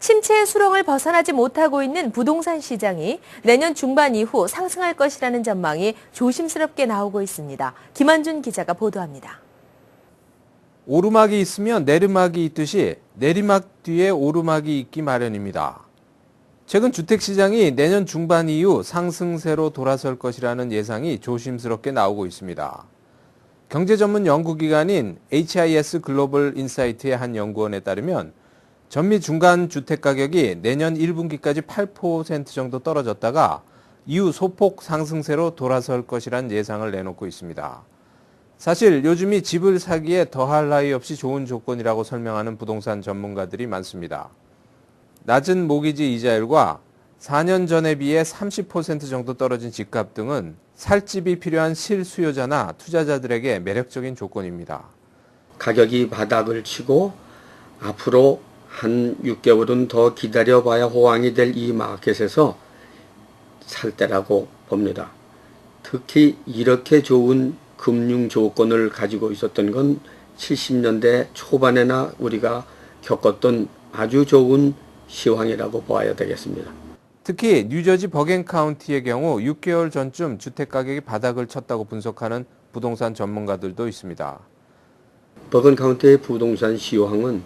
침체의 수렁을 벗어나지 못하고 있는 부동산 시장이 내년 중반 이후 상승할 것이라는 전망이 조심스럽게 나오고 있습니다. 김한준 기자가 보도합니다. 오르막이 있으면 내리막이 있듯이 내리막 뒤에 오르막이 있기 마련입니다. 최근 주택시장이 내년 중반 이후 상승세로 돌아설 것이라는 예상이 조심스럽게 나오고 있습니다. 경제 전문 연구기관인 HIS 글로벌 인사이트의 한 연구원에 따르면 전미 중간 주택 가격이 내년 1분기까지 8% 정도 떨어졌다가 이후 소폭 상승세로 돌아설 것이란 예상을 내놓고 있습니다. 사실 요즘이 집을 사기에 더할 나위 없이 좋은 조건이라고 설명하는 부동산 전문가들이 많습니다. 낮은 모기지 이자율과 4년 전에 비해 30% 정도 떨어진 집값 등은 살 집이 필요한 실수요자나 투자자들에게 매력적인 조건입니다. 가격이 바닥을 치고 앞으로 한 6개월은 더 기다려봐야 호황이 될 이 마켓에서 살 때라고 봅니다. 특히 이렇게 좋은 금융 조건을 가지고 있었던 건 70년대 초반에나 우리가 겪었던 아주 좋은 시황이라고 보아야 되겠습니다. 특히 뉴저지 버겐 카운티의 경우 6개월 전쯤 주택 가격이 바닥을 쳤다고 분석하는 부동산 전문가들도 있습니다. 버건 카운티의 부동산 시황은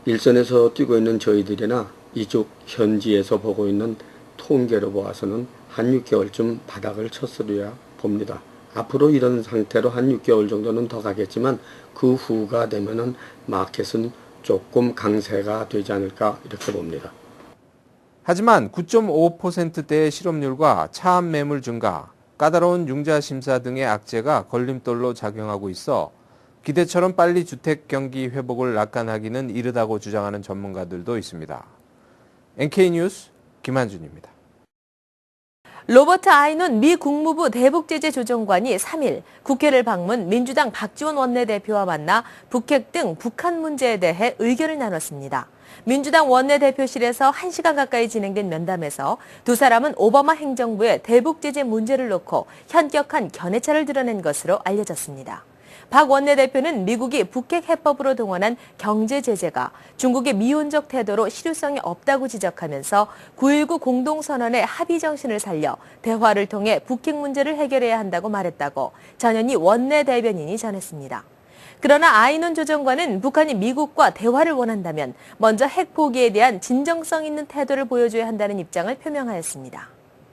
일선에서 뛰고 있는 저희들이나 이쪽 현지에서 보고 있는 통계로 보아서는 한 6개월쯤 바닥을 쳤으리라 봅니다. 앞으로 이런 상태로 한 6개월 정도는 더 가겠지만 그 후가 되면은 마켓은 조금 강세가 되지 않을까 이렇게 봅니다. 하지만 9.5%대의 실업률과 차압 매물 증가, 까다로운 융자 심사 등의 악재가 걸림돌로 작용하고 있어 기대처럼 빨리 주택 경기 회복을 낙관하기는 이르다고 주장하는 전문가들도 있습니다. NK뉴스 김한준입니다. 로버트 아이논 미 국무부 대북제재조정관이 3일 국회를 방문 민주당 박지원 원내대표와 만나 북핵 등 북한 문제에 대해 의견을 나눴습니다. 민주당 원내대표실에서 1시간 가까이 진행된 면담에서 두 사람은 오바마 행정부의 대북제재 문제를 놓고 현격한 견해차를 드러낸 것으로 알려졌습니다. 박 원내대표는 미국이 북핵 해법으로 동원한 경제 제재가 중국의 미온적 태도로 실효성이 없다고 지적하면서 9.19 공동선언의 합의 정신을 살려 대화를 통해 북핵 문제를 해결해야 한다고 말했다고 전현희 원내대변인이 전했습니다. 그러나 아이논 조정관은 북한이 미국과 대화를 원한다면 먼저 핵 포기에 대한 진정성 있는 태도를 보여줘야 한다는 입장을 표명하였습니다.